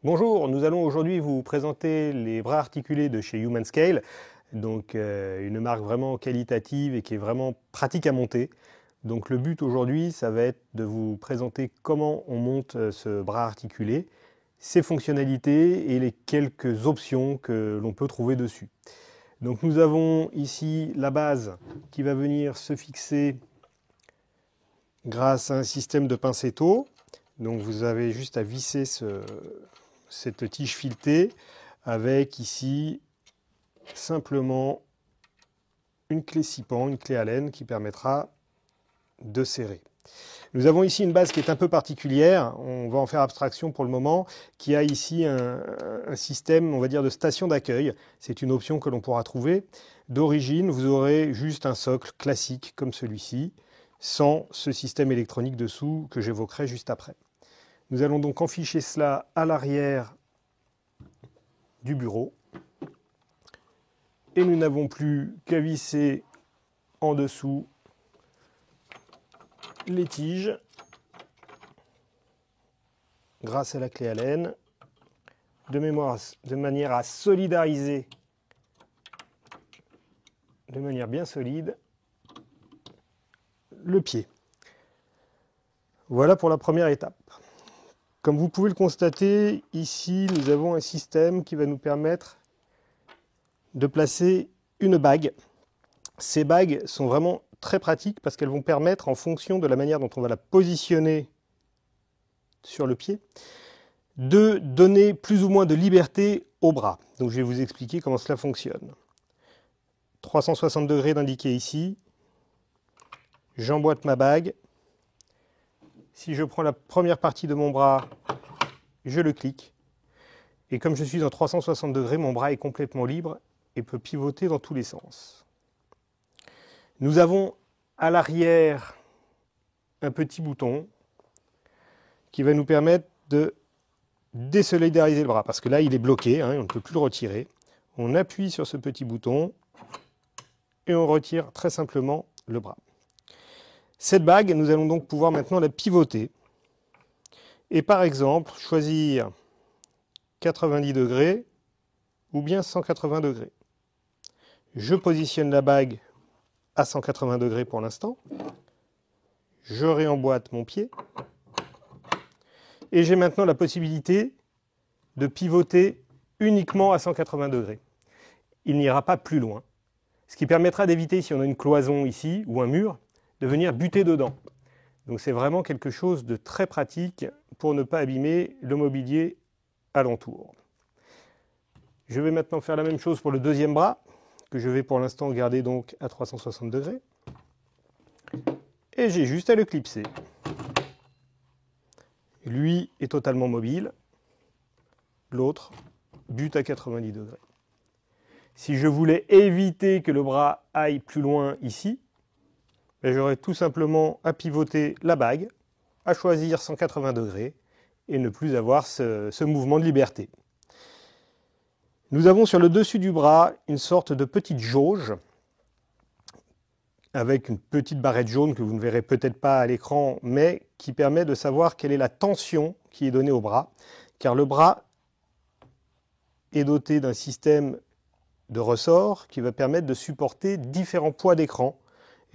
Bonjour, nous allons aujourd'hui vous présenter les bras articulés de chez Humanscale, donc une marque vraiment qualitative et qui est vraiment pratique à monter. Donc le but aujourd'hui, ça va être de vous présenter comment on monte ce bras articulé, ses fonctionnalités et les quelques options que l'on peut trouver dessus. Donc nous avons ici la base qui va venir se fixer grâce à un système de pince étau. Donc vous avez juste à visser cette tige filetée avec ici simplement une clé scipan, une clé Allen qui permettra de serrer. Nous avons ici une base qui est un peu particulière, on va en faire abstraction pour le moment, qui a ici un système, on va dire, de station d'accueil. C'est une option que l'on pourra trouver. D'origine, vous aurez juste un socle classique comme celui-ci, sans ce système électronique dessous que j'évoquerai juste après. Nous allons donc enficher cela à l'arrière du bureau. Et nous n'avons plus qu'à visser en dessous les tiges grâce à la clé Allen, de manière à solidariser de manière bien solide le pied. Voilà pour la première étape. Comme vous pouvez le constater, ici nous avons un système qui va nous permettre de placer une bague. Ces bagues sont vraiment très pratiques parce qu'elles vont permettre, en fonction de la manière dont on va la positionner sur le pied, de donner plus ou moins de liberté au bras. Donc je vais vous expliquer comment cela fonctionne. 360 degrés d'indiqué ici. J'emboîte ma bague. Si je prends la première partie de mon bras, je le clique. Et comme je suis en 360 degrés, mon bras est complètement libre et peut pivoter dans tous les sens. Nous avons à l'arrière un petit bouton qui va nous permettre de désolidariser le bras, parce que là il est bloqué, on ne peut plus le retirer. On appuie sur ce petit bouton et on retire très simplement le bras. Cette bague, nous allons donc pouvoir maintenant la pivoter et par exemple choisir 90 degrés ou bien 180 degrés. Je positionne la bague à 180 degrés pour l'instant. Je réemboîte mon pied. Et j'ai maintenant la possibilité de pivoter uniquement à 180 degrés. Il n'ira pas plus loin. Ce qui permettra d'éviter, si on a une cloison ici ou un mur, de venir buter dedans. Donc c'est vraiment quelque chose de très pratique pour ne pas abîmer le mobilier alentour. Je vais maintenant faire la même chose pour le deuxième bras, que je vais pour l'instant garder donc à 360 degrés. Et j'ai juste à le clipser. Lui est totalement mobile, l'autre bute à 90 degrés. Si je voulais éviter que le bras aille plus loin ici, j'aurais tout simplement à pivoter la bague, à choisir 180 degrés et ne plus avoir ce mouvement de liberté. Nous avons sur le dessus du bras une sorte de petite jauge avec une petite barrette jaune que vous ne verrez peut-être pas à l'écran, mais qui permet de savoir quelle est la tension qui est donnée au bras, car le bras est doté d'un système de ressort qui va permettre de supporter différents poids d'écran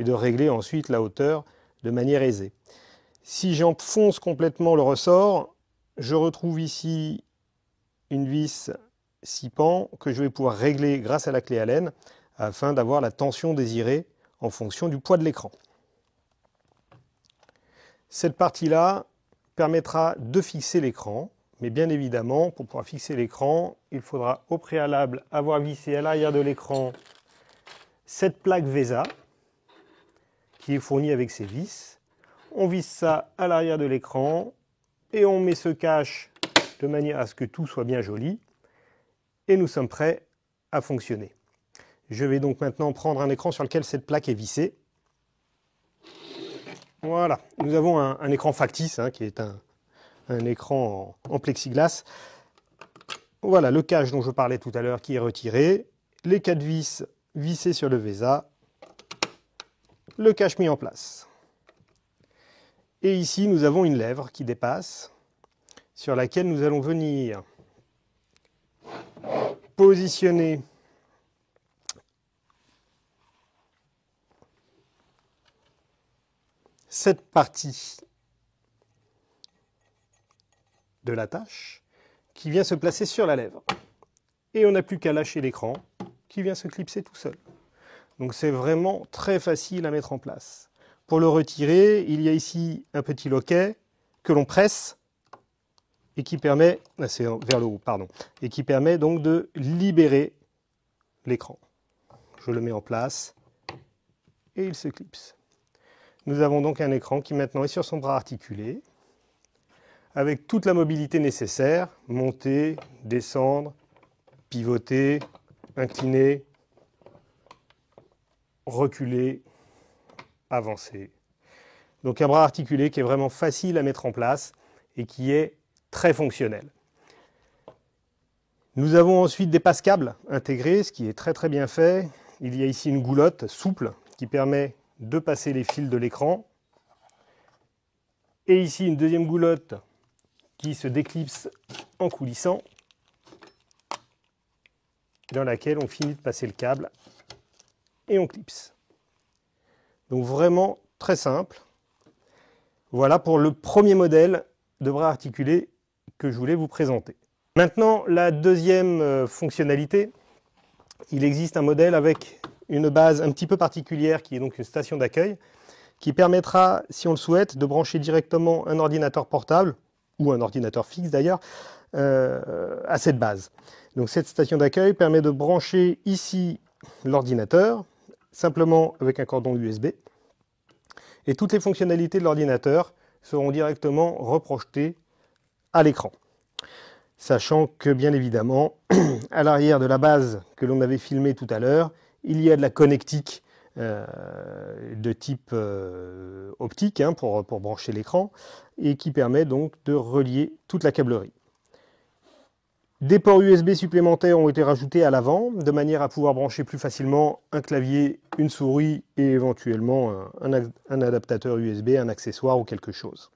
et de régler ensuite la hauteur de manière aisée. Si j'enfonce complètement le ressort, je retrouve ici une vis scipan que je vais pouvoir régler grâce à la clé Allen afin d'avoir la tension désirée en fonction du poids de l'écran. Cette partie-là permettra de fixer l'écran, mais bien évidemment, pour pouvoir fixer l'écran, il faudra au préalable avoir vissé à l'arrière de l'écran cette plaque VESA qui est fournie avec ses vis. On visse ça à l'arrière de l'écran et on met ce cache de manière à ce que tout soit bien joli et nous sommes prêts à fonctionner. Je vais donc maintenant prendre un écran sur lequel cette plaque est vissée. Voilà, nous avons un écran factice qui est un écran en plexiglas. Voilà le cache dont je parlais tout à l'heure qui est retiré, les 4 vis vissées sur le VESA, le cache mis en place. Et ici nous avons une lèvre qui dépasse, sur laquelle nous allons venir positionner cette partie de la tâche qui vient se placer sur la lèvre. Et on n'a plus qu'à lâcher l'écran qui vient se clipser tout seul. Donc c'est vraiment très facile à mettre en place. Pour le retirer, il y a ici un petit loquet que l'on presse et qui permet, c'est vers le haut, pardon, et qui permet donc de libérer l'écran. Je le mets en place et il se clipse. Nous avons donc un écran qui maintenant est sur son bras articulé, avec toute la mobilité nécessaire, monter, descendre, pivoter, incliner, reculer, avancer. Donc un bras articulé qui est vraiment facile à mettre en place et qui est très fonctionnel. Nous avons ensuite des passe-câbles intégrés, ce qui est très bien fait. Il y a ici une goulotte souple qui permet de passer les fils de l'écran. Et ici une deuxième goulotte qui se déclipse en coulissant, dans laquelle on finit de passer le câble et on clipse. Donc vraiment très simple. Voilà pour le premier modèle de bras articulé que je voulais vous présenter. Maintenant, la deuxième fonctionnalité, il existe un modèle avec une base un petit peu particulière qui est donc une station d'accueil qui permettra, si on le souhaite, de brancher directement un ordinateur portable ou un ordinateur fixe d'ailleurs à cette base. Donc cette station d'accueil permet de brancher ici l'ordinateur simplement avec un cordon USB et toutes les fonctionnalités de l'ordinateur seront directement reprojetées à l'écran. Sachant que bien évidemment, à l'arrière de la base que l'on avait filmée tout à l'heure, il y a de la connectique de type optique pour brancher l'écran et qui permet donc de relier toute la câblerie. Des ports USB supplémentaires ont été rajoutés à l'avant de manière à pouvoir brancher plus facilement un clavier, une souris et éventuellement un adaptateur USB, un accessoire ou quelque chose.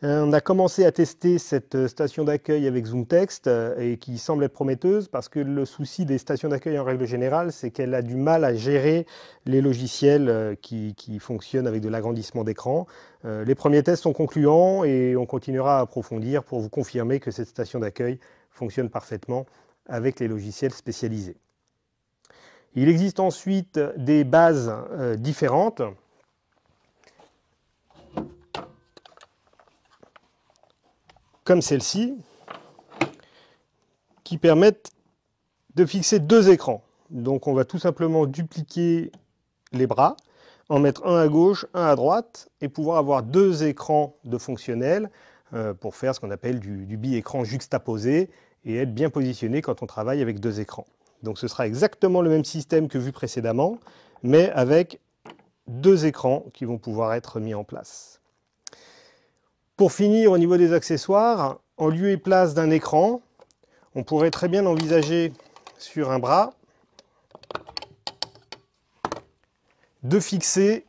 On a commencé à tester cette station d'accueil avec ZoomText et qui semble être prometteuse parce que le souci des stations d'accueil en règle générale, c'est qu'elle a du mal à gérer les logiciels qui fonctionnent avec de l'agrandissement d'écran. Les premiers tests sont concluants et on continuera à approfondir pour vous confirmer que cette station d'accueil fonctionne parfaitement avec les logiciels spécialisés. Il existe ensuite des bases différentes. Comme celle-ci, qui permettent de fixer deux écrans. Donc on va tout simplement dupliquer les bras, en mettre un à gauche, un à droite, et pouvoir avoir deux écrans de fonctionnel pour faire ce qu'on appelle du bi-écran juxtaposé et être bien positionné quand on travaille avec deux écrans. Donc ce sera exactement le même système que vu précédemment, mais avec deux écrans qui vont pouvoir être mis en place. Pour finir, au niveau des accessoires, en lieu et place d'un écran, on pourrait très bien envisager sur un bras de fixer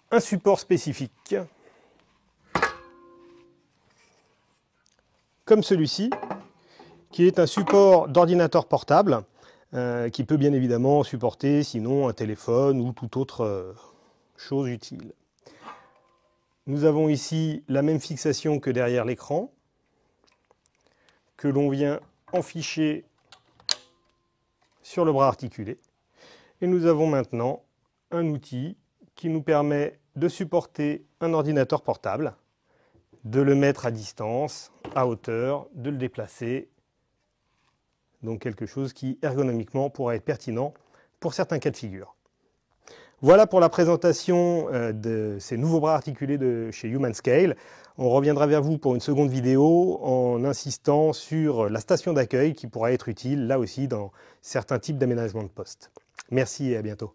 un support spécifique, comme celui-ci, qui est un support d'ordinateur portable, qui peut bien évidemment supporter sinon un téléphone ou toute autre chose utile. Nous avons ici la même fixation que derrière l'écran, que l'on vient enficher sur le bras articulé. Et nous avons maintenant un outil qui nous permet de supporter un ordinateur portable, de le mettre à distance, à hauteur, de le déplacer. Donc quelque chose qui ergonomiquement pourra être pertinent pour certains cas de figure. Voilà pour la présentation de ces nouveaux bras articulés de chez Humanscale. On reviendra vers vous pour une seconde vidéo en insistant sur la station d'accueil qui pourra être utile là aussi dans certains types d'aménagement de poste. Merci et à bientôt.